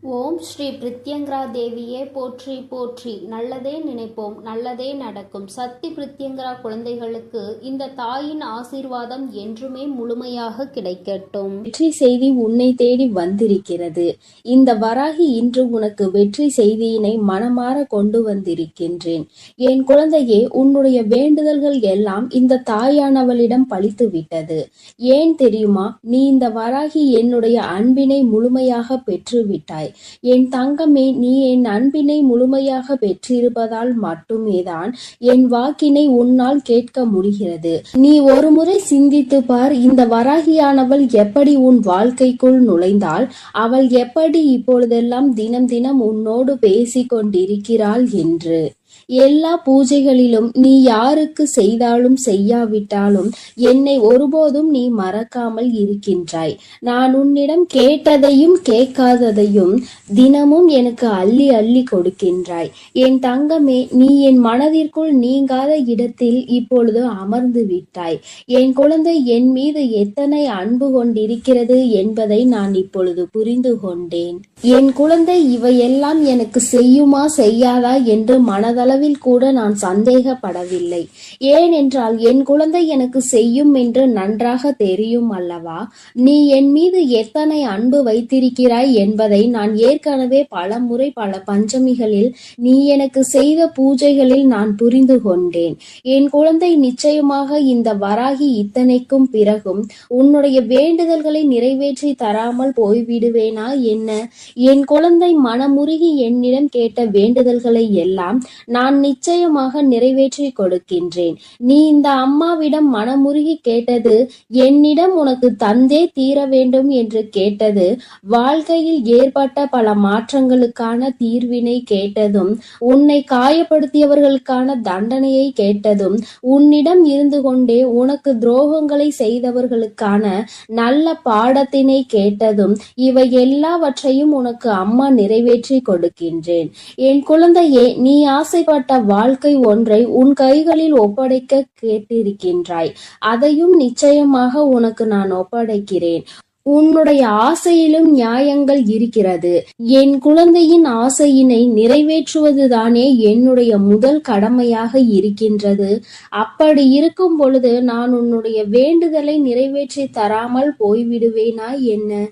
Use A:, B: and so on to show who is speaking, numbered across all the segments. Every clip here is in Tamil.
A: ஓம் ஸ்ரீ பிரித்யங்கரா தேவியே போற்றி போற்றி. நல்லதே நினைப்போம், நல்லதே நடக்கும். சக்தி பிரித்யங்கரா குழந்தைகளுக்கு இந்த தாயின் ஆசீர்வாதம் என்றுமே முழுமையாக கிடைக்கட்டும்.
B: வெற்றி செய்தி உன்னை தேடி வந்திருக்கிறது. இந்த வராகி இன்று உனக்கு வெற்றி செய்தியினை மனமாற கொண்டு வந்திருக்கின்றேன். என் குழந்தையே, உன்னுடைய வேண்டுதல்கள் எல்லாம் இந்த தாயானவளிடம் பலித்து விட்டது. ஏன் தெரியுமா? நீ இந்த வராகி என்னுடைய அன்பினை முழுமையாக பெற்று விட்டாய். என் தங்கமே, நீ என் அன்பினை முழுமையாக பெற்றிருப்பதால் மட்டுமேதான் என் வாக்கினை உன்னால் கேட்க முடிகிறது. நீ ஒருமுறை சிந்தித்து பார், இந்த வராகியானவள் எப்படி உன் வாழ்க்கைக்குள் நுழைந்தாள், அவள் எப்படி இப்பொழுதெல்லாம் தினம் தினம் உன்னோடு பேசிக் கொண்டிருக்கிறாள் என்று. எல்லா பூஜைகளிலும் நீ யாருக்கு செய்தாலும் செய்யாவிட்டாலும் என்னை ஒருபோதும் நீ மறக்காமல் இருக்கின்றாய். நான் உன்னிடம் கேட்டதையும் கேட்காததையும் தினமும் எனக்கு அள்ளி அள்ளி கொடுக்கின்றாய். என் தங்கமே, நீ என் மனதிற்குள் நீங்காத இடத்தில் இப்பொழுது அமர்ந்து விட்டாய். என் குழந்தை என் மீது எத்தனை அன்பு கொண்டிருக்கிறது என்பதை நான் இப்பொழுது புரிந்து கொண்டேன். என் குழந்தை இவையெல்லாம் எனக்கு செய்யுமா செய்யாதா என்று மனதளவில் கூட நான் சந்தேகப்படவில்லை. ஏனென்றால் என் குழந்தை எனக்கு செய்யும் என்று நன்றாக தெரியும் அல்லவா? நீ என் மீது எத்தனை அன்பு வைத்திருக்கிறாய் என்பதை நான் ஏற்கனவே பல முறை பல பஞ்சமிகளில் நீ எனக்கு செய்த பூஜைகளில் நான் புரிந்து கொண்டேன். என் குழந்தை, நிச்சயமாக இந்த வராகி இத்தனைக்கும் பிறகும் உன்னுடைய வேண்டுதல்களை நிறைவேற்றி தராமல் போய்விடுவேனா என்ன? என் குழந்தை, மனமுருகி என்னிடம் கேட்ட வேண்டுதல்களை எல்லாம் நான் நிச்சயமாக நிறைவேற்றி கொடுக்கின்றேன். நீ இந்த அம்மாவிடம் மனமுருகி கேட்டது, என்னிடம் உனக்கு தந்தே தீர வேண்டும் என்று கேட்டது, வாழ்க்கையில் ஏற்பட்ட பல மாற்றங்களுக்கான தீர்வினை கேட்டதும், உன்னை காயப்படுத்தியவர்களுக்கான தண்டனையை கேட்டதும், உன்னிடம் இருந்து கொண்டே உனக்கு துரோகங்களை செய்தவர்களுக்கான நல்ல பாடத்தினை கேட்டதும், இவை எல்லாவற்றையும் உனக்கு அம்மா நிறைவேற்றி கொடுக்கின்றேன். என் குழந்தையே, நீ ஆசைப்பட்ட வாழ்க்கை ஒன்றை உன் கைகளில் ஒப்படைக்க கேட்டிருக்கின்றாய். அதையும் நிச்சயமாக உனக்கு நான் ஒப்படைக்கிறேன். உன்னுடைய ஆசையிலும் நியாயங்கள் இருக்கிறது. என் குழந்தையின் ஆசையினை நிறைவேற்றுவதுதானே என்னுடைய முதல் கடமையாக இருக்கின்றது. அப்படி இருக்கும் பொழுது நான் உன்னுடைய வேண்டுதலை நிறைவேற்றி தராமல் போய்விடுவேனா என்ன?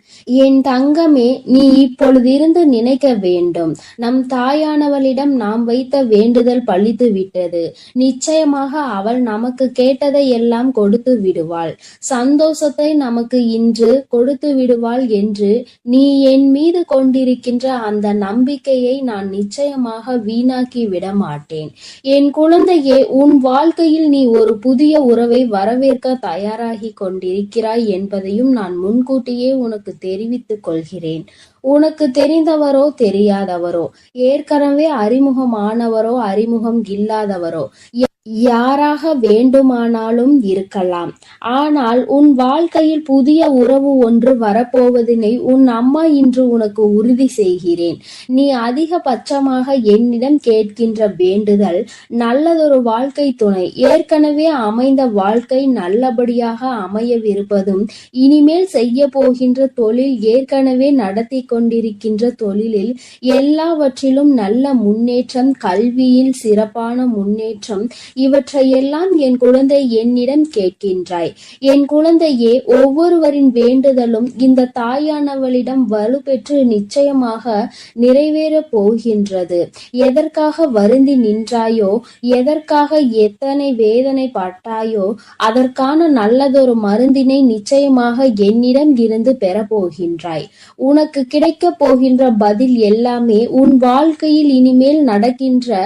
B: என் தங்கமே, நீ இப்பொழுதிருந்து நினைக்க வேண்டும், நம் தாயானவளிடம் நாம் வைத்த வேண்டுதல் பலித்து விட்டது. நிச்சயமாக அவள் நமக்கு கேட்டதை எல்லாம் கொடுத்து விடுவாள். சந்தோஷத்தை நமக்கு இன்று கொடுத்து விடுவாள் என்று நீ என் மீது கொண்டிருக்கின்ற அந்த நம்பிக்கையை நான் நிச்சயமாக வீணாக்கி விட மாட்டேன். என் குழந்தையே, உன் வாழ்க்கையில் நீ ஒரு புதிய உறவை வரவேற்க தயாராகி கொண்டிருக்கிறாய் என்பதையும் நான் முன்கூட்டியே உனக்கு தெரிவித்துக் கொள்கிறேன். உனக்கு தெரிந்தவரோ தெரியாதவரோ, ஏற்கனவே அறிமுகமானவரோ அறிமுகம் இல்லாதவரோ, யாராக வேண்டுமானாலும் இருக்கலாம். ஆனால் உன் வாழ்க்கையில் புதிய உறவு ஒன்று வரப்போவதினை உன் அம்மா இன்று உனக்கு உறுதி செய்கிறேன். நீ அதிகபட்சமாக என்னிடம் கேட்கின்ற வேண்டுதல் நல்லதொரு வாழ்க்கை துணை, ஏற்கனவே அமைந்த வாழ்க்கை நல்லபடியாக அமையவிருப்பதும், இனிமேல் செய்ய போகின்ற தொழில், ஏற்கனவே நடத்தி கொண்டிருக்கின்ற தொழிலில் எல்லாவற்றிலும் நல்ல முன்னேற்றம், கல்வியில் சிறப்பான முன்னேற்றம், இவற்றையெல்லாம் என் குழந்தை என்னிடம் கேட்கின்றாய். என் குழந்தையே, ஒவ்வொருவரின் வேண்டுதலும் இந்த தாயானவளிடம் வலுப்பெற்று நிச்சயமாக நிறைவேற போகின்றது. எதற்காக வருந்தி நின்றாயோ, எதற்காக எத்தனை வேதனை பட்டாயோ, அதற்கான நல்லதொரு மருந்தினை நிச்சயமாக என்னிடம் இருந்து பெறப்போகின்றாய். உனக்கு கிடைக்க போகின்ற பதில் எல்லாமே உன் வாழ்க்கையில் இனிமேல் நடக்கின்ற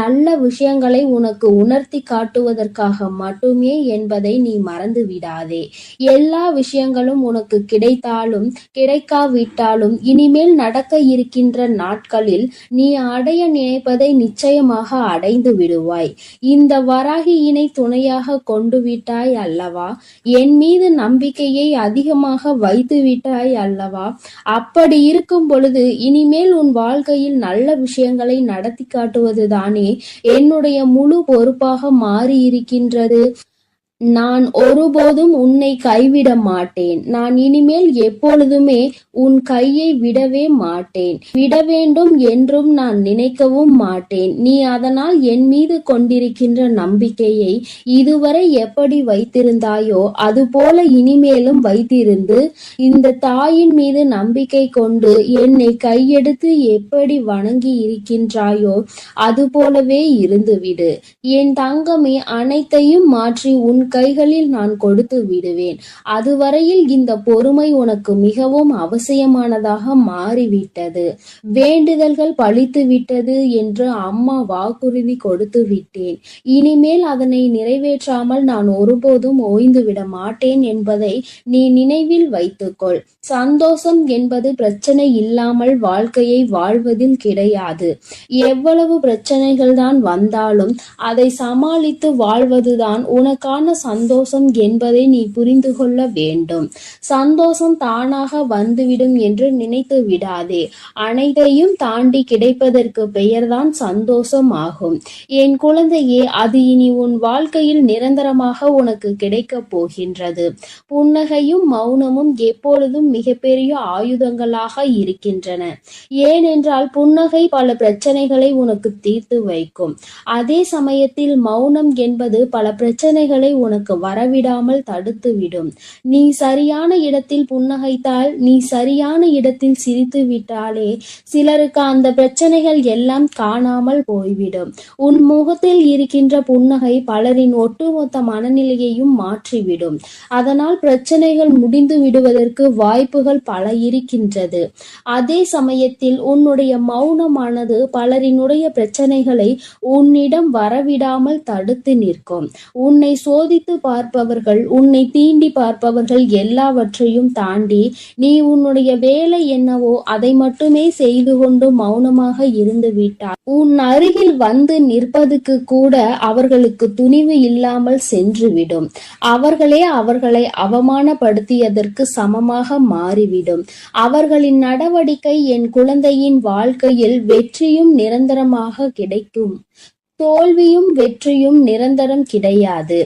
B: நல்ல விஷயங்களை உனக்கு உணர்த்தி காட்டுவதற்காக மட்டுமே என்பதை நீ மறந்து விடாதே. எல்லா விஷயங்களும் உனக்கு கிடைத்தாலும் கிடைக்காவிட்டாலும் இனிமேல் நடக்க இருக்கின்ற நாட்களில் நீ அடைய நினைப்பதை நிச்சயமாக அடைந்து விடுவாய். இந்த வராகியினை துணையாக கொண்டு விட்டாய் அல்லவா? என் மீது நம்பிக்கையை அதிகமாக வைத்து விட்டாய் அல்லவா? அப்படி இருக்கும் பொழுது இனிமேல் உன் வாழ்க்கையில் நல்ல விஷயங்களை நடத்தி காட்டுவதுதானே என்னுடைய முழு பொறுப்பாக மாறி இருக்கின்றது. நான் ஒருபோதும் உன்னை கைவிட மாட்டேன். நான் இனிமேல் எப்பொழுதுமே உன் கையை விடவே மாட்டேன். விட வேண்டும் என்றும் நான் நினைக்கவும் மாட்டேன். நீ அதனால் என் மீது கொண்டிருக்கின்ற நம்பிக்கையை இதுவரை எப்படி வைத்திருந்தாயோ அதுபோல இனிமேலும் வைத்திருந்து இந்த தாயின் மீது நம்பிக்கை கொண்டு என்னை கையெடுத்து எப்படி வணங்கி இருக்கின்றாயோ அதுபோலவே இருந்துவிடு. என் தங்கமே, அனைத்தையும் மாற்றி உன் கைகளில் நான் கொடுத்து விடுவேன். அதுவரையில் இந்த பொறுமை உனக்கு மிகவும் அவசியமானதாக மாறிவிட்டது. வேண்டுதல்கள் பலித்து விட்டது என்று அம்மா வாக்குறுதி கொடுத்து விட்டேன். இனிமேல் அதனை நிறைவேற்றாமல் நான் ஒருபோதும் ஓய்ந்து விட மாட்டேன் என்பதை நீ நினைவில் வைத்துக்கொள். சந்தோஷம் என்பது பிரச்சனை இல்லாமல் வாழ்க்கையை வாழ்வதில் கிடையாது. எவ்வளவு பிரச்சனைகள் தான் வந்தாலும் அதை சமாளித்து வாழ்வதுதான் உனக்கான சந்தோஷம் என்பதை நீ புரிந்து கொள்ள வேண்டும். சந்தோஷம் தானாக வந்துவிடும் என்று நினைத்து விடாதே. அனைத்தையும் தாண்டி கிடைப்பதற்கு பெயர்தான் சந்தோஷம் ஆகும். என் குழந்தையே, அது இனி உன் வாழ்க்கையில் நிரந்தரமாக உனக்கு கிடைக்கப் போகின்றது. புன்னகையும் மௌனமும் எப்பொழுதும் மிகப்பெரிய ஆயுதங்களாக இருக்கின்றன. ஏனென்றால் புன்னகை பல பிரச்சனைகளை உனக்கு தீர்த்து வைக்கும். அதே சமயத்தில் மௌனம் என்பது பல பிரச்சனைகளை உனக்கு வரவிடாமல் தடுத்துவிடும். நீ சரியான இடத்தில் புன்னகைத்தால், நீ சரியான இடத்தில் சிரித்து விட்டாலே சிலருக்கு அந்த பிரச்சனைகள் எல்லாம் காணாமல் போய்விடும். உன் முகத்தில் இருக்கின்ற புன்னகை பலரின் ஒட்டுமொத்த மனநிலையையும் மாற்றிவிடும். அதனால் பிரச்சனைகள் முடிந்து விடுவதற்கு வாய்ப்புகள் பல இருக்கின்றது. அதே சமயத்தில் உன்னுடைய மௌனமானது பலரினுடைய பிரச்சனைகளை உன்னிடம் வரவிடாமல் தடுத்து நிற்கும். உன்னை சோதித்து பார்ப்பவர்கள், உன்னை தீண்டி பார்ப்பவர்கள் எல்லாவற்றையும் தாண்டி நீ உன்னுடைய வேலை என்னவோ அதை மட்டுமே செய்து கொண்டு மௌனமாக இருந்து விட்டார். உன் அருகில் வந்து நிற்பதுக்கு கூட அவர்களுக்கு துணிவு இல்லாமல் சென்றுவிடும். அவர்களே அவர்களை அவமானப்படுத்தியதற்கு சமமாக மாறிவிடும். அவர்களின் நடவடிக்கை என் குழந்தையின் வாழ்க்கையில் வெற்றியும் நிரந்தரமாக கிடைக்கும். தோல்வியும் வெற்றியும் நிரந்தரம் கிடையாது.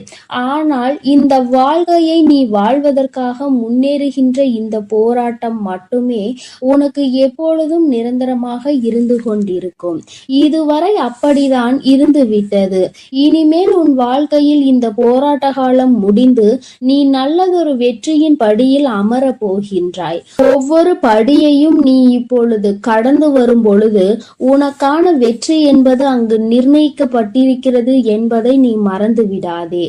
B: ஆனால் இந்த வாழ்க்கையை நீ வாழ்வதற்காக முன்னேறுகின்ற இந்த போராட்டம் மட்டுமே உனக்கு எப்பொழுதும் நிரந்தரமாக இருந்து கொண்டிருக்கும். இதுவரை அப்படிதான் இருந்து விட்டது. இனிமேல் உன் வாழ்க்கையில் இந்த போராட்ட காலம் முடிந்து நீ நல்லதொரு வெற்றியின் படியில் அமர போகின்றாய். ஒவ்வொரு படியையும் நீ இப்பொழுது கடந்து வரும் பொழுது உனக்கான வெற்றி என்பது அங்கு நிர்ணயிக்க பட்டிருக்கிறது என்பதை நீ மறந்து விடாதே.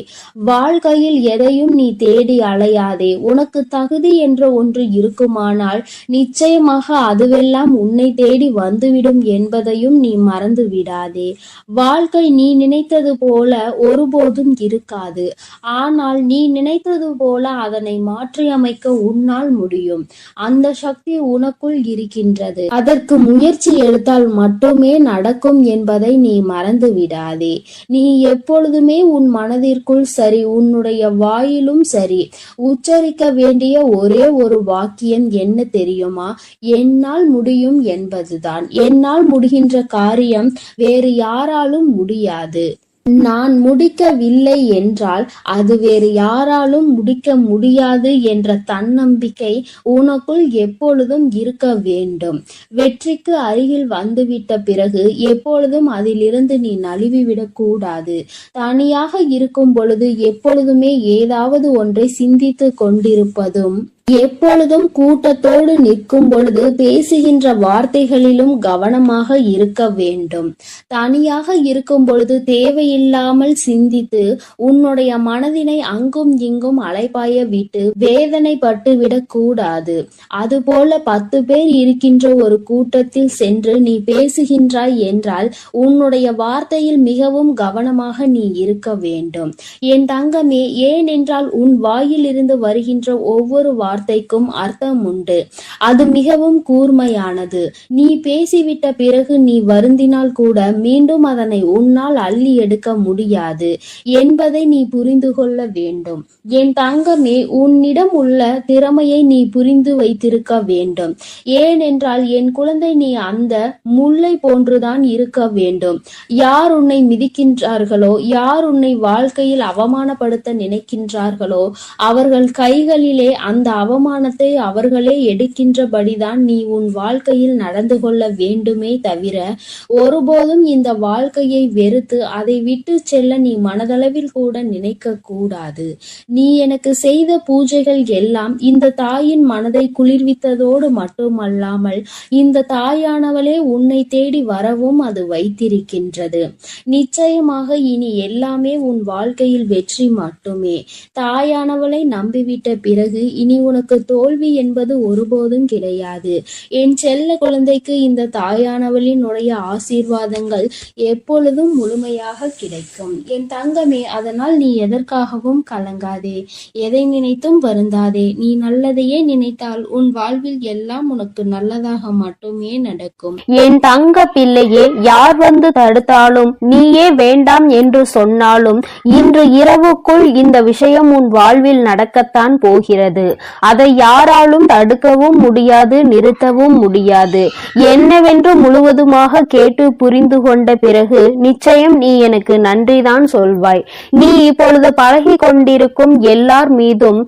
B: வாழ்க்கையில் எதையும் நீ தேடி அலையாதே. உனக்கு தகுதி என்ற ஒன்று இருக்குமானால் நிச்சயமாக அதுவெல்லாம் உன்னை தேடி வந்துவிடும் என்பதையும் நீ மறந்து விடாதே. வாழ்க்கை நீ நினைத்தது போல ஒருபோதும் இருக்காது. ஆனால் நீ நினைத்தது போல அதனை மாற்றியமைக்க உன்னால் முடியும். அந்த சக்தி உனக்குள் இருக்கின்றது. அதற்கு முயற்சி எடுத்தால் மட்டுமே நடக்கும் என்பதை நீ மறந்து விடாதே. நீ எப்பொழுதுமே உன் மனதிற்குள் சரி, உன்னுடைய வாயிலும் சரி, உச்சரிக்க வேண்டிய ஒரே ஒரு வாக்கியம் என்ன தெரியுமா? என்னால் முடியும் என்பதுதான். என்னால் முடிகின்ற காரியம் வேறு யாராலும் முடியாது. நான் முடிக்கவில்லை என்றால் அது வேறு யாராலும் முடிக்க முடியாது என்ற தன்னம்பிக்கை உனக்குள் எப்பொழுதும் இருக்க வேண்டும். வெற்றிக்கு அருகில் வந்துவிட்ட பிறகு எப்பொழுதும் அதிலிருந்து நீ நழுவிவிடக் கூடாது. தனியாக இருக்கும் பொழுது எப்பொழுதுமே ஏதாவது ஒன்றை சிந்தித்து கொண்டிருப்பதும், எப்பொழுதும் கூட்டத்தோடு நிற்கும் பொழுது பேசுகின்ற வார்த்தைகளிலும் கவனமாக இருக்க வேண்டும். தனியாக இருக்கும் பொழுது தேவையில்லாமல் சிந்தித்து உன்னுடைய மனதினை அங்கும் இங்கும் அலைபாய விட்டு வேதனைப்பட்டு விடக் கூடாது. அதுபோல 10 பேர் இருக்கின்ற ஒரு கூட்டத்தில் சென்று நீ பேசுகின்றாய் என்றால் உன்னுடைய வார்த்தையில் மிகவும் கவனமாக நீ இருக்க வேண்டும். என் தங்கமே, ஏனென்றால் உன் வாயிலிருந்து வருகின்ற ஒவ்வொரு வார்த்தைக்கும் அர்த்தம் உண்டு. அது மிகவும் கூர்மையானது. நீ பேசிவிட்ட பிறகு நீ வருந்தினால் கூட மீண்டும் அதனை உன்னால் அள்ளி எடுக்க முடியாது என்பதை நீ புரிந்து கொள்ள வேண்டும். என் தங்கமே, உன்னிடம் உள்ள திறமையை நீ புரிந்து வைத்திருக்க வேண்டும். ஏனென்றால் என் குழந்தை, நீ அந்த முல்லை போன்றுதான் இருக்க வேண்டும். யார் உன்னை மிதிக்கின்றார்களோ, யார் உன்னை வாழ்க்கையில் அவமானப்படுத்த நினைக்கின்றார்களோ, அவர்கள் கைகளிலே அந்த அவமானத்தை அவர்களே எடுக்கின்றபடிதான் நீ உன் வாழ்க்கையில் நடந்து கொள்ள வேண்டுமே தவிர, ஒருபோதும் இந்த வாழ்க்கையை வெறுத்து அதை விட்டு செல்ல நீ மனதளவில் கூட நினைக்க கூடாது. நீ எனக்கு செய்த பூஜைகள் எல்லாம் இந்த தாயின் மனதை குளிர்வித்ததோடு மட்டுமல்லாமல் இந்த தாயானவளே உன்னை தேடி வரவும் அது வைத்திருக்கின்றது. நிச்சயமாக இனி எல்லாமே உன் வாழ்க்கையில் வெற்றி மட்டுமே. தாயானவளை நம்பிவிட்ட பிறகு இனி உனக்கு தோல்வி என்பது ஒருபோதும் கிடையாது. என் செல்ல குழந்தைக்கு இந்த தாயானவளினுடைய ஆசீர்வாதங்கள் எப்பொழுதும் முழுமையாக கிடைக்கும். என் தங்கமே, அதனால் நீ எதற்காகவும் கலங்காதே, எதை நினைத்தும் வருந்தாதே. நீ நல்லதையே நினைத்தால் உன் வாழ்வில் எல்லாம் உனக்கு நல்லதாக மட்டுமே நடக்கும்.
A: என் தங்க பிள்ளையே, யார் வந்து தடுத்தாலும், நீயே வேண்டாம் என்று சொன்னாலும், இன்று இரவுக்குள் இந்த விஷயம் உன் வாழ்வில் நடக்கத்தான் போகிறது. அதை யாராலும் தடுக்கவும் முடியாது, நிறுத்தவும் முடியாது. என்னவென்று முழுவதுமாக கேட்டு புரிந்து கொண்ட பிறகு நிச்சயம் நீ எனக்கு நன்றிதான் சொல்வாய். நீ இப்பொழுது பழகி கொண்டிருக்கும் எல்லார் மீதும்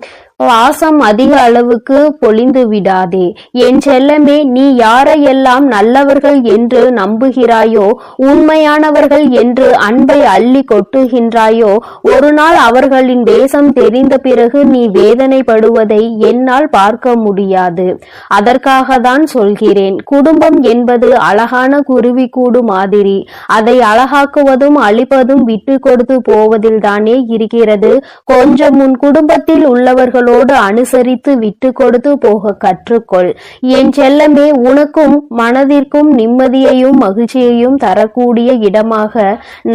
A: வாசம் அதிக அளவுக்கு பொழிந்து விடாதே. என் செல்லமே, நீ யாரையெல்லாம் நல்லவர்கள் என்று நம்புகிறாயோ, உண்மையானவர்கள் என்று அன்பை அள்ளி கொட்டுகின்றாயோ, ஒரு நாள் அவர்களின் தேசம் தெரிந்த பிறகு நீ வேதனைப்படுவதை என்னால் பார்க்க முடியாது. அதற்காக தான் சொல்கிறேன். குடும்பம் என்பது அழகான குருவி கூடு மாதிரி. அதை அழகாக்குவதும் அழிப்பதும் விட்டு கொடுத்து போவதில் தானே இருக்கிறது. கொஞ்சம் உன் குடும்பத்தில் உள்ளவர்களோடு அனுசரித்து விட்டு கொடுத்து போக கற்றுக்கொள். என் செல்லமே, உனக்கும் மனதிற்கும் நிம்மதியையும் மகிழ்ச்சியையும் தரக்கூடிய இடமாக,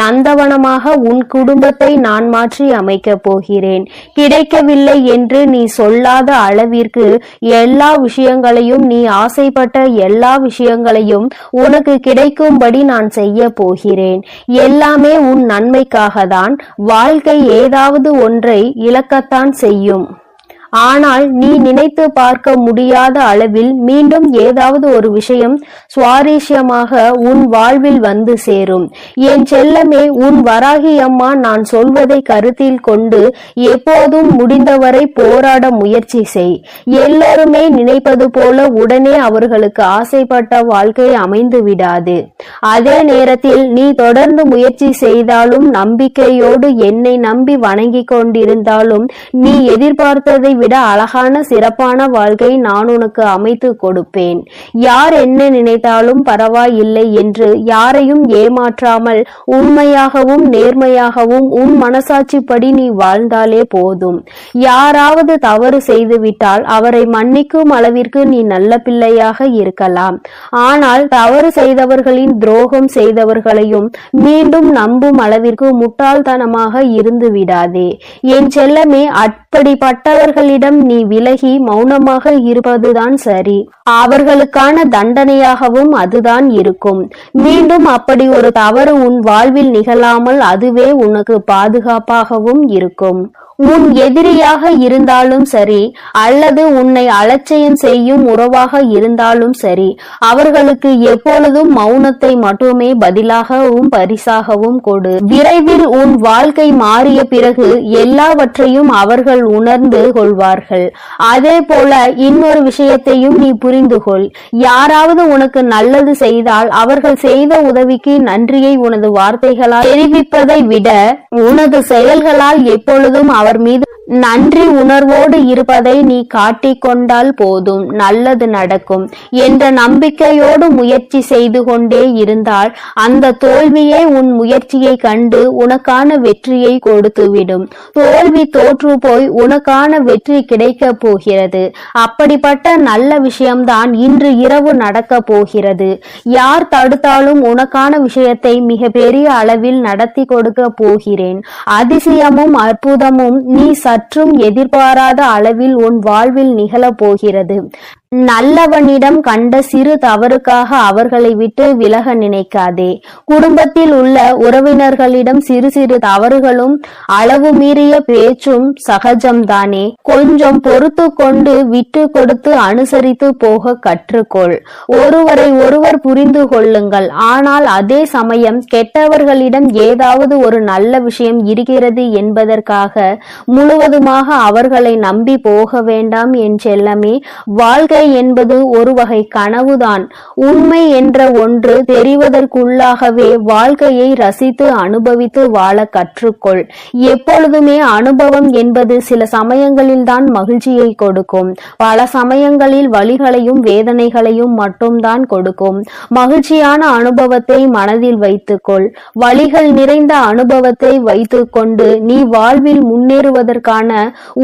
A: நந்தவனமாக உன் குடும்பத்தை நான் மாற்றி அமைக்கப் போகிறேன். கிடைக்கவில்லை என்று நீ சொல்லாத அளவிற்கு எல்லா விஷயங்களையும், நீ ஆசைப்பட்ட எல்லா விஷயங்களையும் உனக்கு கிடைக்கும்படி நான் செய்ய போகிறேன். எல்லாமே உன் நன்மைக்காக தான். வாழ்க்கை ஏதாவது ஒன்றை இழக்கத்தான் செய்யும். ஆனால் நீ நினைத்து பார்க்க முடியாத அளவில் மீண்டும் ஏதாவது ஒரு விஷயம் சுவாரஸ்யமாக உன் வாழ்வில் வந்து சேரும். என் செல்லமே, உன் வராகி அம்மா நான் சொல்வதை கருத்தில் கொண்டு எப்போதும் முடிந்தவரை போராட முயற்சி செய். எல்லோருமே நினைப்பது போல உடனே அவர்களுக்கு ஆசைப்பட்ட வாழ்க்கை அமைந்து விடாது. அதே நேரத்தில் நீ தொடர்ந்து முயற்சி செய்தாலும், நம்பிக்கையோடு என்னை நம்பி வணங்கி கொண்டிருந்தாலும், நீ எதிர்பார்த்ததை விட அழகான சிறப்பான வாழ்க்கை நான் உனக்கு அமைத்து கொடுப்பேன். யார் என்ன நினைத்தாலும் பரவாயில்லை என்று யாரையும் ஏமாற்றாமல் உண்மையாகவும் நேர்மையாகவும் உன் மனசாட்சிப்படி நீ வாழ்ந்தாலே போதும். யாராவது தவறு செய்துவிட்டால் அவரை மன்னிக்கும் அளவிற்கு நீ நல்ல பிள்ளையாக இருக்கலாம். ஆனால் தவறு செய்தவர்களின் துரோகம் செய்தவர்களையும் மீண்டும் நம்பும் அளவிற்கு முட்டாள்தனமாக இருந்து விடாதே. என் செல்லமே, அப்படிப்பட்டவர்களிடம் நீ விலகி மௌனமாக இருப்பதுதான் சரி. அவர்களுக்கான தண்டனையாகவும் அதுதான் இருக்கும். மீண்டும் அப்படி ஒரு தவறு உன் வாழ்வில் நிகழாமல் அதுவே உனக்கு பாதுகாப்பாகவும் இருக்கும். உன் எதிரியாக இருந்தாலும் சரி, அல்லது உன்னை அலட்சியம் செய்யும் உறவாக இருந்தாலும் சரி, அவர்களுக்கு எப்பொழுதும் மௌனத்தை மட்டுமே பதிலாகவும் பரிசாகவும் கொடு. விரைவில் உன் வாழ்க்கை மாறிய பிறகு எல்லாவற்றையும் அவர்கள் உணர்ந்து கொள்வார்கள். அதே போல இன்னொரு விஷயத்தையும் நீ புரிந்து கொள். யாராவது உனக்கு நல்லது செய்தால் அவர்கள் செய்த உதவிக்கு நன்றியை உனது வார்த்தைகளால் தெரிவிப்பதை விட உனது செயல்களால் எப்பொழுதும் அவர் மீது நன்றி உணர்வோடு இருப்பதை நீ காட்டிக்கொண்டால் போதும், நல்லது நடக்கும் என்ற நம்பிக்கையோடு முயற்சி செய்து கொண்டே இருந்தால் அந்த தோல்வியே உன் முயற்சியை கண்டு உனக்கான வெற்றியை கொடுத்துவிடும். தோல்வி தோற்று போய் உனக்கான வெற்றி கிடைக்க போகிறது. அப்படிப்பட்ட நல்ல விஷயம்தான் இன்று இரவு நடக்க போகிறது. யார் தடுத்தாலும் உனக்கான விஷயத்தை மிக பெரிய அளவில் நடத்தி கொடுக்க போகிறேன். அதிசயமும் அற்புதமும் மாற்றமும் நீ சற்றும் எதிர்பாராத அளவில் உன் வாழ்வில் நிகழப் போகிறது. நல்லவனிடம் கண்ட சிறு தவறுக்காக அவர்களை விட்டு விலக நினைக்காதே. குடும்பத்தில் உள்ள உறவினர்களிடம் சிறு சிறு தவறுகளும் அளவு மீறிய பேச்சும் சகஜம்தானே. கொஞ்சம் பொறுத்து கொண்டு விட்டு கொடுத்து அனுசரித்து போக கற்றுக்கொள். ஒருவரை ஒருவர் புரிந்து கொள்ளுங்கள். ஆனால் அதே சமயம் கெட்டவர்களிடம் ஏதாவது ஒரு நல்ல விஷயம் இருக்கிறது என்பதற்காக முழுவதுமாக அவர்களை நம்பி போக வேண்டாம் என் செல்லமே. வாழ்க்கை என்பது ஒரு வகை கனவுதான். உண்மை என்ற ஒன்று தெரிவதற்குள்ளாகவே வாழ்க்கையை ரசித்து அனுபவித்து வாழ கற்றுக்கொள். எப்பொழுதுமே அனுபவம் என்பது சில சமயங்களில் தான் மகிழ்ச்சியை கொடுக்கும். பல சமயங்களில் வலிகளையும் வேதனைகளையும் மட்டும்தான் கொடுக்கும். மகிழ்ச்சியான அனுபவத்தை மனதில் வைத்துக்கொள். வலிகள் நிறைந்த அனுபவத்தை வைத்துக்கொண்டு நீ வாழ்வில் முன்னேறுவதற்கான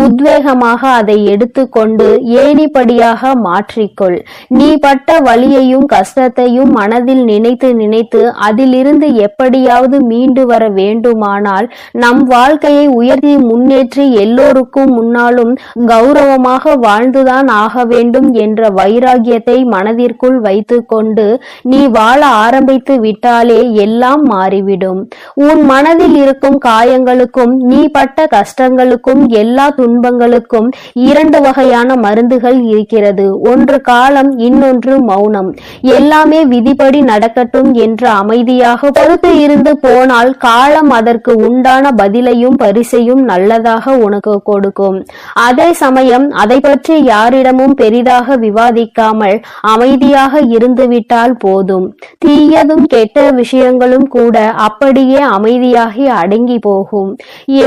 A: உத்வேகமாக அதை எடுத்துக்கொண்டு ஏணிப்படியாக மாற்றிக்கொள். நீ பட்ட வலியையும் கஷ்டத்தையும் மனதில் நினைத்து நினைத்து அதிலிருந்து எப்படியாவது மீண்டு வர வேண்டுமானால் நம் வாழ்க்கையை உயர்த்தி முன்னேற்றி எல்லோருக்கும் முன்னாலும் கௌரவமாக வாழ்ந்துதான் ஆக வேண்டும் என்ற வைராகியத்தை மனதிற்குள் வைத்துக்கொண்டு நீ வாழ ஆரம்பித்து விட்டாலே எல்லாம் மாறிவிடும். உன் மனதில் இருக்கும் காயங்களுக்கும் நீ பட்ட கஷ்டங்களுக்கும் எல்லா துன்பங்களுக்கும் இரண்டு வகையான மருந்துகள் இருக்கிறது. ஒன்று காலம், இன்னொன்று மௌனம். எல்லாமே விதிப்படி நடக்கட்டும் என்று அமைதியாக பொறுத்து இருந்து போனால் காலம் அதற்கு உண்டான பதிலையும் பரிசையும் நல்லதாக உனக்கு கொடுக்கும். அதே சமயம் அதை பற்றி யாரிடமும் பெரிதாக விவாதிக்காமல் அமைதியாக இருந்துவிட்டால் போதும். தீயதும் கெட்ட விஷயங்களும் கூட அப்படியே அமைதியாகி அடங்கி போகும்.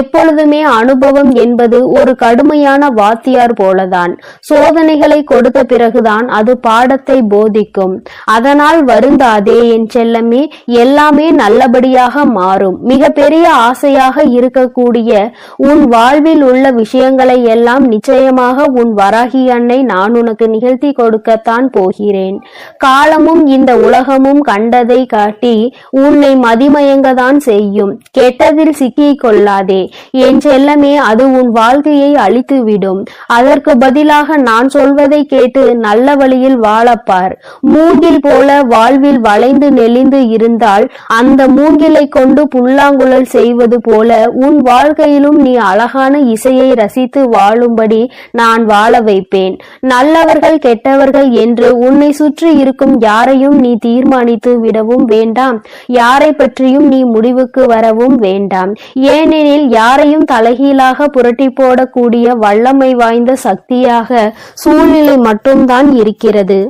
A: எப்பொழுதுமே அனுபவம் என்பது ஒரு கடுமையான வாத்தியார் போலதான். சோதனைகளை கொடுத்த பிறகுதான் அது பாடத்தை போதிக்கும். அதனால் வருந்தாதே என் செல்லமே. எல்லாமே நல்லபடியாக மாறும். மிக பெரிய ஆசையாக இருக்கக்கூடிய உன் வாழ்வில் உள்ள விஷயங்களை எல்லாம் நிச்சயமாக உன் வராகி அன்னை நான் உனக்கு நிகழ்த்தி கொடுக்கத்தான் போகிறேன். காலமும் இந்த உலகமும் கண்டதை காட்டி உன்னை மதிமயங்கதான் செய்யும். கெட்டதில் சிக்கிக் கொள்ளாதே என் செல்லமே. அது உன் வாழ்க்கையை அழித்துவிடும். அதற்கு பதிலாக நான் சொல்வதை கேட்டு நல்ல வழியில் வாழப்பார். மூங்கில் போல வாழ்வில் வளைந்து நெளிந்து இருந்தால் அந்த மூங்கிலை கொண்டு புல்லாங்குழல் செய்வது போல உன் வாழ்க்கையிலும் நீ அழகான இசையை ரசித்து வாழும்படி நான் வாழ வைப்பேன். நல்லவர்கள் கெட்டவர்கள் என்று உன்னை சுற்றி இருக்கும் யாரையும் நீ தீர்மானித்து விடவும் வேண்டாம். யாரை பற்றியும் நீ முடிவுக்கு வரவும் வேண்டாம். ஏனெனில் யாரையும் தலைகீழாக புரட்டி போடக்கூடிய வல்லமை வாய்ந்த சக்தியாக சூழ்நிலை மட்டும்தான் இருக்கிறது.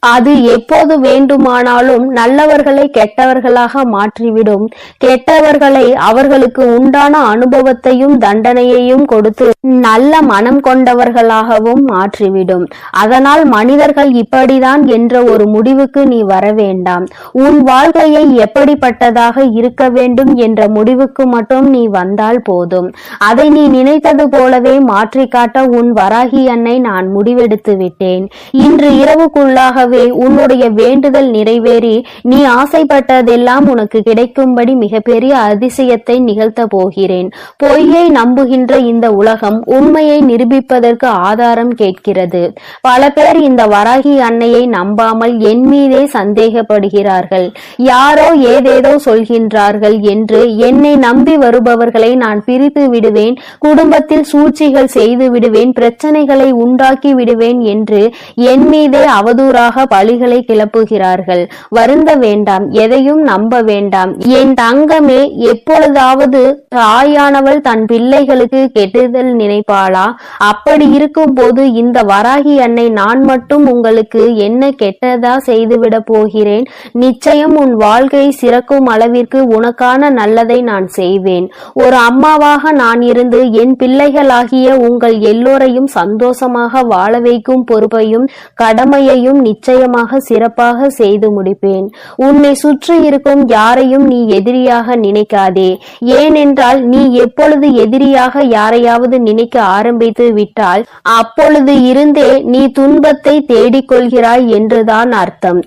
A: அது எப்போது வேண்டுமானாலும் நல்லவர்களை கெட்டவர்களாக மாற்றிவிடும். கெட்டவர்களை அவர்களுக்கு உண்டான அனுபவத்தையும் தண்டனையையும் கொடுத்து நல்ல மனம் கொண்டவர்களாகவும் மாற்றிவிடும். அதனால் மனிதர்கள் இப்படிதான் என்ற ஒரு முடிவுக்கு நீ வர வேண்டாம். உன் வாழ்க்கையை எப்படிப்பட்டதாக இருக்க வேண்டும் என்ற முடிவுக்கு மட்டும் நீ வந்தால் போதும். அதை நீ நினைத்தது போலவே மாற்றி காட்ட உன் வராகி அன்னை நான் முடிவெடுத்து விட்டேன். இன்று இரவுக்குள்ளாகவே உன்னுடைய வேண்டுதல் நிறைவேறி நீ ஆசைப்பட்டதெல்லாம் உனக்கு கிடைக்கும்படி மிகப்பெரிய அதிசயத்தை நிகழ்த்த போகிறேன். பொய்யை நம்புகின்ற இந்த உலகம் உண்மையை நிரூபிப்பதற்கு ஆதாரம் கேட்கிறது. பல பேர் இந்த வராகி அன்னையை நம்பாமல் என் மீதே சந்தேகப்படுகிறார்கள். யாரோ ஏதேதோ சொல்கின்றார்கள் என்று என்னை நம்பி வருபவர்களை நான் பிரித்து விடுவேன், குடும்பத்தில் சூழ்ச்சிகள் செய்து விடுவேன், பிரச்சனைகளை உண்டாக்கி விடுவேன் என்று என் மீதே அவதூறாக பழிகளை கிளப்புகிறார்கள். வருந்த வேண்டாம், எதையும் நம்ப வேண்டாம் என் தங்கமே. எப்பொழுதாவது தாயானவள் தன் பிள்ளைகளுக்கு கெடுதல் நினைப்பாளா? அப்படி இருக்கும் போது இந்த வராகி அன்னை நான் மட்டும் உங்களுக்கு என்ன கெட்டதா செய்துவிட போகிறேன்? நிச்சயம் உன் வாழ்க்கை சிறக்கும் அளவிற்கு உனக்கான நல்லதை நான் செய்வேன். ஒரு அம்மாவாக நான் இருந்து என் பிள்ளைகளாகிய உங்கள் எல்லோரையும் சந்தோஷமாக வாழ வைக்கும் பொறுப்பையும் கடமையையும் நிச்சயம் நிச்சயமாக சிறப்பாக செய்து முடிப்பேன். உன்னை சுற்றி இருக்கும் யாரையும் நீ எதிரியாக நினைக்காதே. ஏனென்றால் நீ எப்பொழுது எதிரியாக யாரையாவது நினைக்க ஆரம்பித்து விட்டால் அப்பொழுது இருந்தே நீ துன்பத்தை தேடிக்கொள்கிறாய் என்றுதான் அர்த்தம்.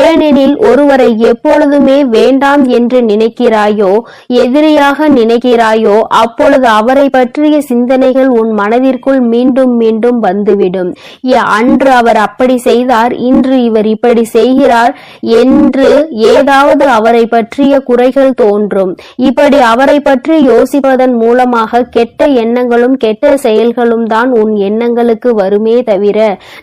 A: ஏனெனில் ஒருவரை எப்பொழுதுமே வேண்டாம் என்று நினைக்கிறாயோ, எதிரியாக நினைக்கிறாயோ, அப்பொழுது அவரை பற்றிய சிந்தனைகள் உன் மனதிற்குள் மீண்டும் மீண்டும் வந்துவிடும். அன்று அவர் அப்படி செய்தார், இன்று இவர் இப்படி செய்கிறார் என்று ஏதாவது அவரை பற்றிய குறைகள் தோன்றும். இப்படி அவரை பற்றி யோசிப்பதன் மூலமாக கெட்ட எண்ணங்களும் கெட்ட செயல்களும் தான் உன் எண்ணங்களுக்கு வருமே தவிர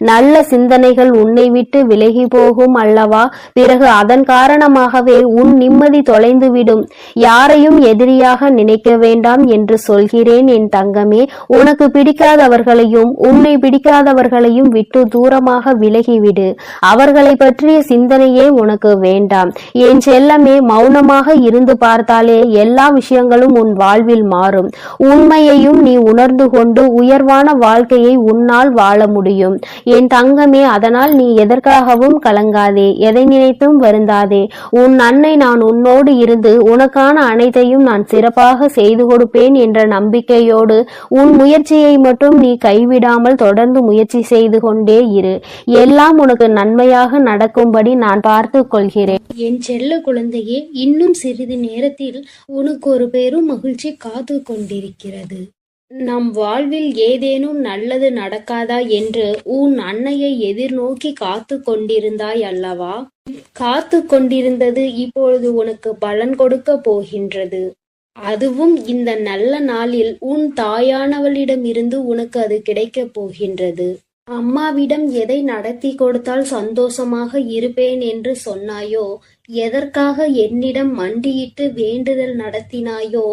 A: நல்ல சிந்தனைகள் உன்னை விட்டு விலகி போகும் அல்லவா? பிறகு அதன் காரணமாகவே உன் நிம்மதி தொலைந்துவிடும். யாரையும் எதிரியாக நினைக்க வேண்டாம் என்று சொல்கிறேன் என் தங்கமே. உனக்கு பிடிக்காதவர்களையும் உன்னை பிடிக்காதவர்களையும் விட்டு தூரமாக விலகிவிடு. அவர்களை பற்றிய சிந்தனையே உனக்கு வேண்டாம். என் செல்லமே, மௌனமாக இருந்து பார்த்தாலே எல்லா விஷயங்களும் உன் வாழ்வில் மாறும். உண்மையையும் நீ உணர்ந்து கொண்டு உயர்வான வாழ்க்கையை உன்னால் வாழ முடியும் என் தங்கமே. அதனால் நீ எதற்காகவும் கலங்காதே, எதை நினைத்தும் வருந்தாதே. உன் அன்னை நான் உன்னோடு இருந்து உனக்கான அனைத்தையும் நான் சிறப்பாக செய்து கொடுப்பேன் என்ற நம்பிக்கையோடு உன் முயற்சியை மட்டும் நீ கைவிடாமல் தொடர்ந்து முயற்சி செய்து கொண்டே இரு. எல்லாம் உனக்கு நன்மையாக நடக்கும்படி நான் பார்த்து கொள்கிறேன்.
B: என் செல்ல குழந்தையே, இன்னும் சிறிது நேரத்தில் உனக்கு ஒரு பெரும் மகிழ்ச்சி காத்து கொண்டிருக்கிறது. நம் வாழ்வில் ஏதேனும் நல்லது நடக்காதா என்று உன் அன்னையை எதிர்நோக்கி காத்து கொண்டிருந்தாய் அல்லவா? காத்து கொண்டிருந்தது இப்பொழுது உனக்கு பலன் கொடுக்க போகின்றது. அதுவும் இந்த நல்ல நாளில் உன் தாயானவளிடமிருந்து உனக்கு அது கிடைக்கப் போகின்றது. அம்மாவிடம் எதை நடத்தி கொடுத்தால் சந்தோஷமாக இருப்பேன் என்று சொன்னாயோ, எதற்காக என்னிடம் மண்டியிட்டு வேண்டுதல் நடத்தினாயோ,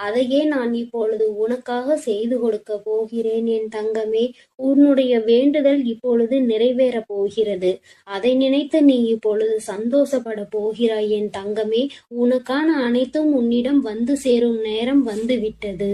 B: அதையே நான் இப்பொழுது உனக்காக செய்து கொடுக்க போகிறேன் என் தங்கமே. உன்னுடைய வேண்டுதல் இப்பொழுது நிறைவேறப் போகிறது. அதை நினைத்து நீ இப்பொழுது சந்தோஷப்பட போகிறாய் என் தங்கமே. உனக்கான அனைத்தும் உன்னிடம் வந்து சேரும் நேரம் வந்து விட்டது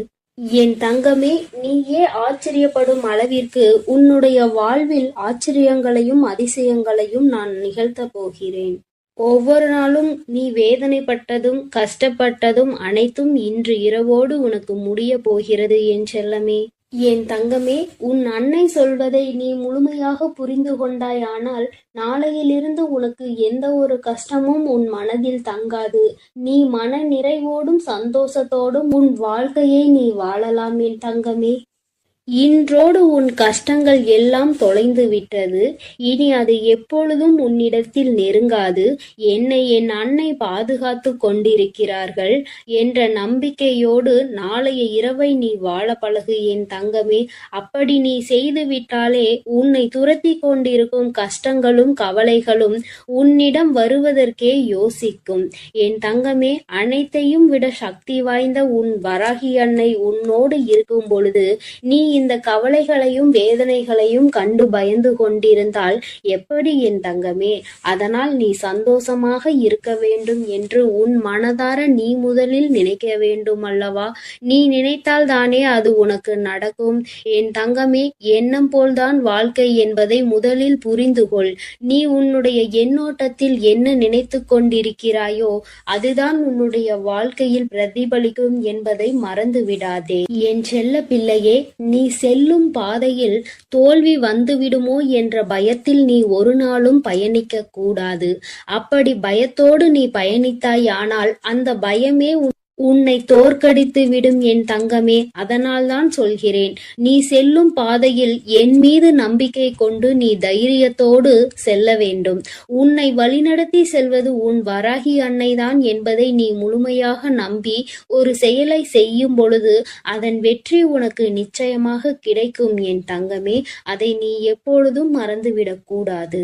B: என் தங்கமே. நீயே ஆச்சரியப்படும் அளவிற்கு உன்னுடைய வாழ்வில் ஆச்சரியங்களையும் அதிசயங்களையும் நான் நிகழ்த்த போகிறேன். ஒவ்வொரு நாளும் நீ வேதனைப்பட்டதும் கஷ்டப்பட்டதும் அனைத்தும் இன்று இரவோடு உனக்கு முடிய போகிறது என் செல்லமே. என் தங்கமே, உன் அன்னை சொல்வதை நீ முழுமையாக புரிந்து கொண்டாயானால் நாளையிலிருந்து உனக்கு எந்த ஒரு கஷ்டமும் உன் மனதில் தங்காது. நீ மன நிறைவோடும் சந்தோஷத்தோடும் உன் வாழ்க்கையை நீ வாழலாம் என் தங்கமே. இன்றோடு உன் கஷ்டங்கள் எல்லாம் தொலைந்து விட்டது. இனி அது எப்பொழுதும் உன்னிடத்தில் நெருங்காது. என்னை என் அன்னை பாதுகாத்து கொண்டிருக்கிறார்கள் என்ற நம்பிக்கையோடு நாளைய இரவை நீ வாழ பழகு என் தங்கமே. அப்படி நீ செய்து விட்டாலே உன்னை துரத்தி கொண்டிருக்கும் கஷ்டங்களும் கவலைகளும் உன்னிடம் வருவதற்கே யோசிக்கும் என் தங்கமே. அனைத்தையும் விட சக்தி வாய்ந்த உன் வராகி அன்னை உன்னோடு இருக்கும் பொழுது நீ இந்த கவலைகளையும் வேதனைகளையும் கண்டு பயந்து கொண்டிருந்தால் எப்படி என் தங்கமே? அதனால் நீ சந்தோஷமாக இருக்க வேண்டும் என்று உன் மனதார நீ முதலில் நினைக்க வேண்டும் அல்லவா? நீ நினைத்தால் தானே அது உனக்கு நடக்கும் என் தங்கமே. எண்ணம் போல்தான் வாழ்க்கை என்பதை முதலில் புரிந்து கொள். நீ உன்னுடைய எண்ணோட்டத்தில் என்ன நினைத்து கொண்டிருக்கிறாயோ அதுதான் உன்னுடைய வாழ்க்கையில் பிரதிபலிக்கும் என்பதை மறந்து விடாதே என் செல்ல பிள்ளையே. நீ செல்லும் பாதையில் தோல்வி வந்துவிடுமோ என்ற பயத்தில் நீ ஒரு நாளும் பயணிக்க கூடாது. அப்படி பயத்தோடு நீ பயணித்தாயானால் அந்த பயமே உன்னை தோற்கடித்து விடும் என் தங்கமே. அதனால்தான் சொல்கிறேன், நீ செல்லும் பாதையில் என் மீது நம்பிக்கை கொண்டு நீ தைரியத்தோடு செல்ல வேண்டும். உன்னை வழிநடத்தி செல்வது உன் வராகி அன்னைதான் என்பதை நீ முழுமையாக நம்பி ஒரு செயலை செய்யும் பொழுது அதன் வெற்றி உனக்கு நிச்சயமாக கிடைக்கும் என் தங்கமே. அதை நீ எப்பொழுதும் மறந்துவிடக் கூடாது.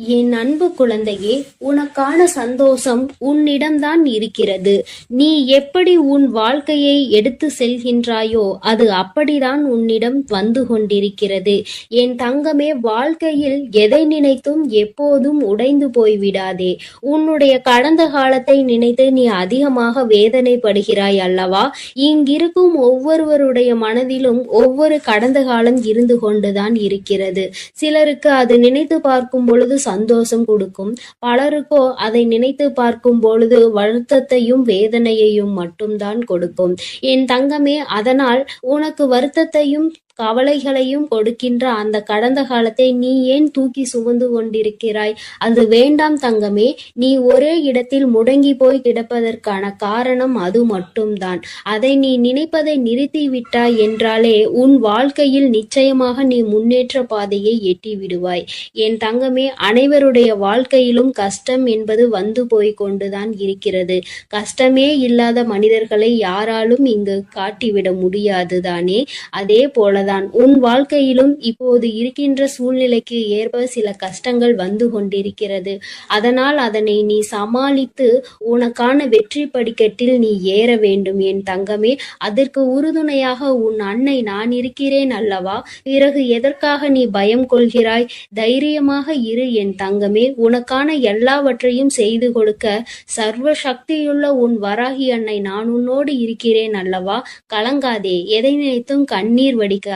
B: என் அன்பு குழந்தையே, உனக்கான சந்தோஷம் உன்னிடம்தான் இருக்கிறது. நீ எப்படி உன் வாழ்க்கையை எடுத்து செல்கின்றாயோ அது அப்படிதான் உன்னிடம் வந்து கொண்டிருக்கிறது என் தங்கமே. வாழ்க்கையில் எதை நினைத்தும் எப்போதும் உடைந்து போய்விடாதே. உன்னுடைய கடந்த காலத்தை நினைத்து நீ அதிகமாக வேதனைப்படுகிறாய் அல்லவா? இங்கிருக்கும் ஒவ்வொருவருடைய மனதிலும் ஒவ்வொரு கடந்த காலம் இருந்து கொண்டுதான் இருக்கிறது. சிலருக்கு அது நினைத்து பார்க்கும் பொழுது சந்தோஷம் கொடுக்கும், பலருக்கோ அதை நினைத்து பார்க்கும் பொழுது வருத்தத்தையும் வேதனையையும் மட்டும்தான் கொடுக்கும். என் தங்கமே, அதனால் உனக்கு வருத்தத்தையும் கவலைகளையும் கொடுக்கின்ற அந்த கடந்த காலத்தை நீ ஏன் தூக்கி சுமந்து கொண்டிருக்கிறாய்? அது வேண்டாம் தங்கமே. நீ ஒரே இடத்தில் முடங்கி போய் கிடப்பதற்கான காரணம் அது மட்டும்தான். அதை நீ நினைப்பதை நிறுத்தி விட்டாய் என்றாலே உன் வாழ்க்கையில் நிச்சயமாக நீ முன்னேற்ற பாதையை எட்டி விடுவாய். என் தங்கமே, அனைவருடைய வாழ்க்கையிலும் கஷ்டம் என்பது வந்து போய் கொண்டுதான் இருக்கிறது. கஷ்டமே இல்லாத மனிதர்களை யாராலும் இங்கு காட்டிவிட முடியாது தானே? அதே போல உன் வாழ்க்கையிலும் இப்போது இருக்கின்ற சூழ்நிலைக்கு ஏற்ப சில கஷ்டங்கள் வந்து கொண்டிருக்கிறது. அதனால் அதனை நீ சமாளித்து உனக்கான வெற்றி படிக்கட்டில் நீ ஏற வேண்டும் என் தங்கமே. அதற்கு உறுதுணையாக உன் அன்னை நான் இருக்கிறேன் அல்லவா? பிறகு எதற்காக நீ பயம் கொள்கிறாய்? தைரியமாக இரு என் தங்கமே. உனக்கான எல்லாவற்றையும் செய்து கொடுக்க சர்வ சக்தியுள்ள உன் வராகி அன்னை நான் உன்னோடு இருக்கிறேன் அல்லவா? கலங்காதே, எதை நினைத்தும் கண்ணீர் வடிக்க.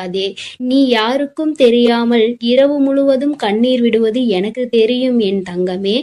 B: நீ யாருக்கும் தெரியாமல் இரவு முழுவதும் கண்ணீர் விடுவது எனக்கு தெரியும் என் தங்கமே.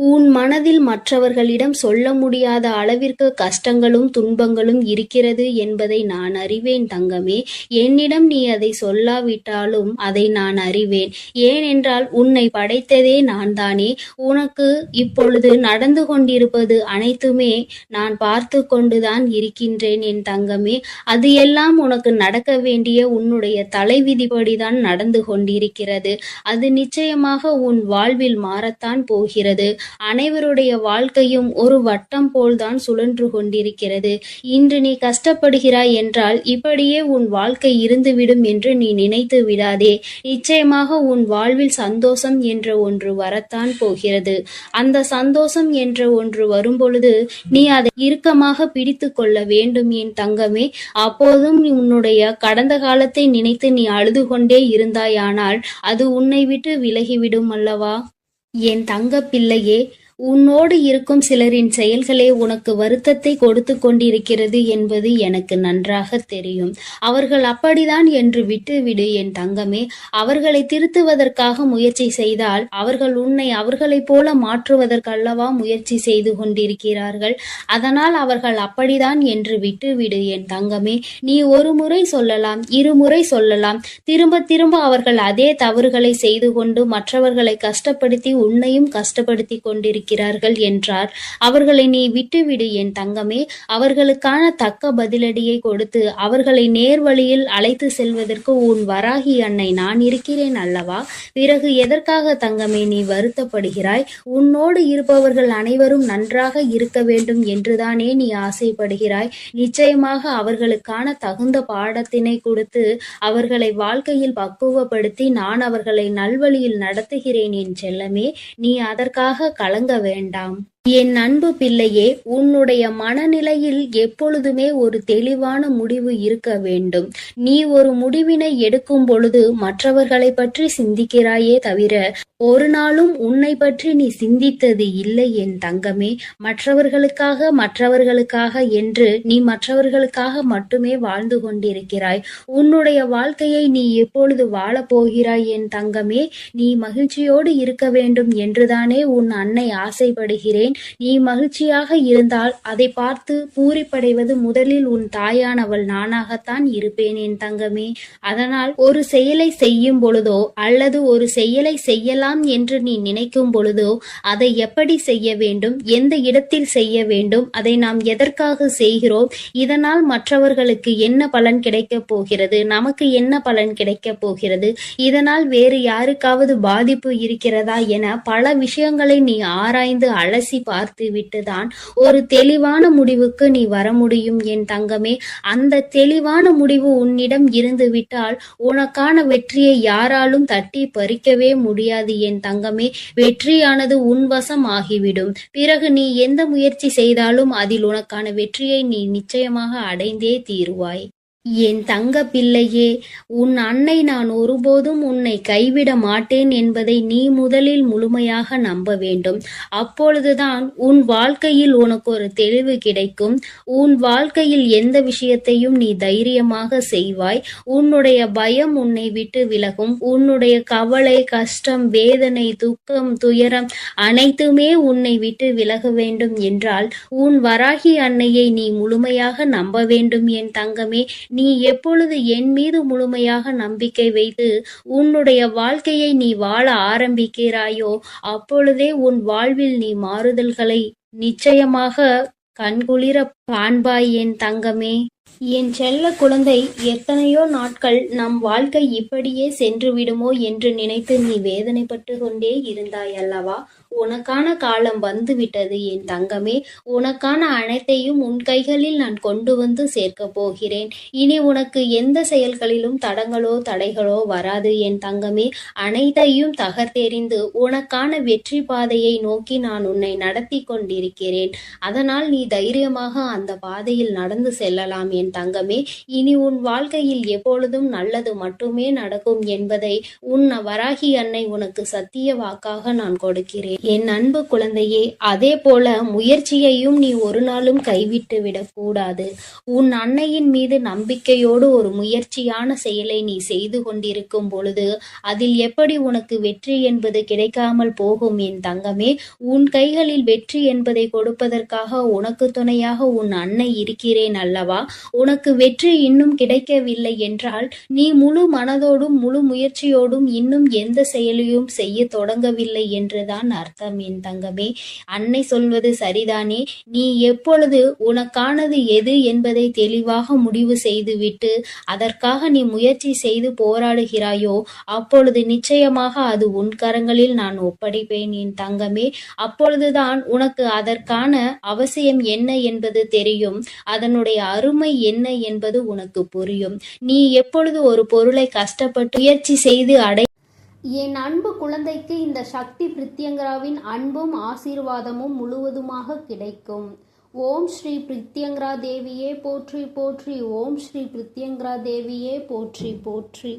B: உன் மனதில் மற்றவர்களிடம் சொல்ல முடியாத அளவிற்கு கஷ்டங்களும் துன்பங்களும் இருக்கிறது என்பதை நான் அறிவேன் தங்கமே. என்னிடம் நீ அதை சொல்லாவிட்டாலும் அதை நான் அறிவேன். ஏனென்றால் உன்னை படைத்ததே நான் தானே. உனக்கு இப்பொழுது நடந்து கொண்டிருப்பது அனைத்துமே நான் பார்த்து கொண்டுதான் இருக்கின்றேன் என் தங்கமே. அது எல்லாம் உனக்கு நடக்க வேண்டிய உன்னுடைய தலைவிதிப்படிதான் நடந்து கொண்டிருக்கிறது. அது நிச்சயமாக உன் வாழ்வில் மாறத்தான் போகிறது. அனைவருடைய வாழ்க்கையும் ஒரு வட்டம் போல்தான் சுழன்று கொண்டிருக்கிறது. இன்று நீ கஷ்டப்படுகிறாய் என்றால் இப்படியே உன் வாழ்க்கை இருந்துவிடும் என்று நீ நினைத்து விடாதே. நிச்சயமாக உன் வாழ்வில் சந்தோஷம் என்ற ஒன்று வரத்தான் போகிறது. அந்த சந்தோஷம் என்ற ஒன்று வரும்பொழுது நீ அதை இறுக்கமாக பிடித்து கொள்ள வேண்டும் என் தங்கமே. அப்போதும் உன்னுடைய கடந்த காலத்தை நினைத்து நீ அழுது கொண்டே இருந்தாயானால் அது உன்னை விட்டு விலகிவிடும் அல்லவா? என் தங்க பிள்ளையே, உன்னோடு இருக்கும் சிலரின் செயல்களே உனக்கு வருத்தத்தை கொடுத்து கொண்டிருக்கிறது என்பது எனக்கு நன்றாக தெரியும். அவர்கள் அப்படிதான் என்று விட்டுவிடு என் தங்கமே. அவர்களை திருத்துவதற்காக முயற்சி செய்தால் அவர்கள் உன்னை அவர்களைப் போல மாற்றுவதற்கல்லவா முயற்சி செய்து கொண்டிருக்கிறார்கள். அதனால் அவர்கள் அப்படிதான் என்று விட்டுவிடு என் தங்கமே. நீ ஒரு முறை சொல்லலாம், இருமுறை சொல்லலாம், திரும்ப திரும்ப அவர்கள் அதே தவறுகளை செய்து கொண்டு மற்றவர்களை கஷ்டப்படுத்தி உன்னையும் கஷ்டப்படுத்தி கொண்டிருக்கிறார்கள் என்றார். அவர்களை நீ விட்டுவிடு என் தங்கமே. அவர்களுக்கான தக்க பதிலடியை கொடுத்து அவர்களை நேர்வழியில் அழைத்து செல்வதற்கு உன் வராகி அன்னை நான் இருக்கிறேன் அல்லவா? பிறகு எதற்காக தங்கமே நீ வருத்தப்படுகிறாய்? உன்னோடு இருப்பவர்கள் அனைவரும் நன்றாக இருக்க வேண்டும் என்றுதானே நீ ஆசைப்படுகிறாய். நிச்சயமாக அவர்களுக்கான தகுந்த பாடத்தினை கொடுத்து அவர்களை வாழ்க்கையில் பக்குவப்படுத்தி நான் அவர்களை நல்வழியில் நடத்துகிறேன் என் செல்லமே. நீ அதற்காக கலங்க வேண்டாம். என் அன்பு பிள்ளையே, உன்னுடைய மனநிலையில் எப்பொழுதுமே ஒரு தெளிவான முடிவு இருக்க வேண்டும். நீ ஒரு முடிவினை எடுக்கும் பொழுது மற்றவர்களை பற்றி சிந்திக்கிறாயே தவிர ஒரு நாளும் உன்னை பற்றி நீ சிந்தித்தது இல்லை என் தங்கமே. மற்றவர்களுக்காக என்று நீ மற்றவர்களுக்காக மட்டுமே வாழ்ந்து கொண்டிருக்கிறாய். உன்னுடைய வாழ்க்கையை நீ எப்பொழுது வாழப்போகிறாய் என் தங்கமே? நீ மகிழ்ச்சியோடு இருக்க வேண்டும் என்றுதானே உன் அன்னை ஆசைப்படுகிறேன். நீ மகிழ்ச்சியாக இருந்தால் அதை பார்த்து பூரிப்படைவது முதலில் உன் தாயானவள் நானாகத்தான் இருப்பேன் என் தங்கமே. அதனால் ஒரு செயலை செய்யும் பொழுதோ அல்லது ஒரு செயலை செய்யலாம் என்று நீ நினைக்கும் பொழுதோ அதை எப்படி செய்ய வேண்டும், எந்த இடத்தில் செய்ய வேண்டும், அதை நாம் எதற்காக செய்கிறோம், இதனால் மற்றவர்களுக்கு என்ன பலன் கிடைக்கப் போகிறது, நமக்கு என்ன பலன் கிடைக்கப் போகிறது, இதனால் வேறு யாருக்காவது பாதிப்பு இருக்கிறதா என பல விஷயங்களை நீ ஆராய்ந்து அலசி பார்த்து விட்டுதான் ஒரு தெளிவான முடிவுக்கு நீ வர முடியும் என் தங்கமே. அந்த தெளிவான முடிவு உன்னிடம் இருந்து விட்டால் உனக்கான வெற்றியை யாராலும் தட்டி பறிக்கவே முடியாது என் தங்கமே. வெற்றியானது உன் வசம் ஆகிவிடும். பிறகு நீ எந்த முயற்சி செய்தாலும் அதில் உனக்கான வெற்றியை நீ நிச்சயமாக அடைந்தே தீருவாய்.
A: என் தங்க பிள்ளையே, உன் அன்னை நான் ஒருபோதும் உன்னை கைவிட மாட்டேன் என்பதை நீ முதலில் முழுமையாக நம்ப வேண்டும். அப்பொழுதுதான் உன் வாழ்க்கையில் உனக்கு ஒரு தெளிவு கிடைக்கும். உன் வாழ்க்கையில் எந்த விஷயத்தையும் நீ தைரியமாக செய்வாய். உன்னுடைய பயம் உன்னை விட்டு விலகும். உன்னுடைய கவலை, கஷ்டம், வேதனை, துக்கம், துயரம் அனைத்துமே உன்னை விட்டு விலக வேண்டும் என்றால் உன் வராகி அன்னையை நீ முழுமையாக நம்ப வேண்டும் என் தங்கமே. நீ எப்பொழுது என் மீது முழுமையாக நம்பிக்கை வைத்து உன்னுடைய வாழ்க்கையை நீ வாழ ஆரம்பிக்கிறாயோ அப்பொழுதே உன் வாழ்வில் நீ மாறுதல்களை நிச்சயமாக கண்குளிர காண்பாய் என் தங்கமே. என் செல்ல குழந்தை, எத்தனையோ நாட்கள் நம் வாழ்க்கை இப்படியே சென்று விடுமோ என்று நினைத்து நீ வேதனைப்பட்டு கொண்டே இருந்தாய் அல்லவா? உனக்கான காலம் வந்துவிட்டது என் தங்கமே. உனக்கான அனைத்தையும் உன் கைகளில் நான் கொண்டு வந்து சேர்க்கப் போகிறேன். இனி உனக்கு எந்த செயல்களிலும் தடங்களோ தடைகளோ வராது என் தங்கமே. அனைத்தையும் தகர்த்தெறிந்து உனக்கான வெற்றி பாதையை நோக்கி நான் உன்னை நடத்தி கொண்டிருக்கிறேன். அதனால் நீ தைரியமாக அந்த பாதையில் நடந்து செல்லலாம் என் தங்கமே. இனி உன் வாழ்க்கையில் எப்பொழுதும் நல்லது மட்டுமே நடக்கும் என்பதை உன் வராகி அன்னை உனக்கு சத்திய வாக்காக நான் கொடுக்கிறேன் என் அன்பு குழந்தையே. அதே போல முயற்சியையும் நீ ஒரு நாளும் கைவிட்டு விடக்கூடாது. உன் அன்னையின் மீது நம்பிக்கையோடு ஒரு முயற்சியான செயலை நீ செய்து கொண்டிருக்கும் பொழுது அதில் எப்படி உனக்கு வெற்றி என்பது கிடைக்காமல் போகும் என் தங்கமே. உன் கைகளில் வெற்றி என்பதை கொடுப்பதற்காக உனக்கு துணையாக உன் அன்னை இருக்கிறேன் அல்லவா? உனக்கு வெற்றி இன்னும் கிடைக்கவில்லை என்றால் நீ முழு மனதோடும் முழு முயற்சியோடும் இன்னும் எந்த செயலையும் செய்ய தொடங்கவில்லை என்றுதான் அர்த்தம் என் தங்கமே. அன்னை சொல்வது சரிதானே? நீ எப்பொழுது உனக்கானது எது என்பதை தெளிவாக முடிவு செய்துவிட்டு அதற்காக நீ முயற்சி செய்து போராடுகிறாயோ அப்பொழுது நிச்சயமாக அது உன் கரங்களில் நான் ஒப்படைப்பேன் என் தங்கமே. அப்பொழுதுதான் உனக்கு அதற்கான அவசியம் என்ன என்பது தெரியும். அதனுடைய அருமை என்ன என்பது உனக்கு புரியும். நீ எப்பொழுது ஒரு பொருளை கஷ்டப்பட்டு முயற்சி செய்து
C: என் அன்பு குழந்தைக்கு இந்த சக்தி பிரித்யங்கராவின் அன்பும் ஆசீர்வாதமும் முழுவதுமாக கிடைக்கும். ஓம் ஸ்ரீ பிரித்யங்கரா தேவியே போற்றி போற்றி. ஓம் ஸ்ரீ பிரித்யங்கரா தேவியே போற்றி போற்றி.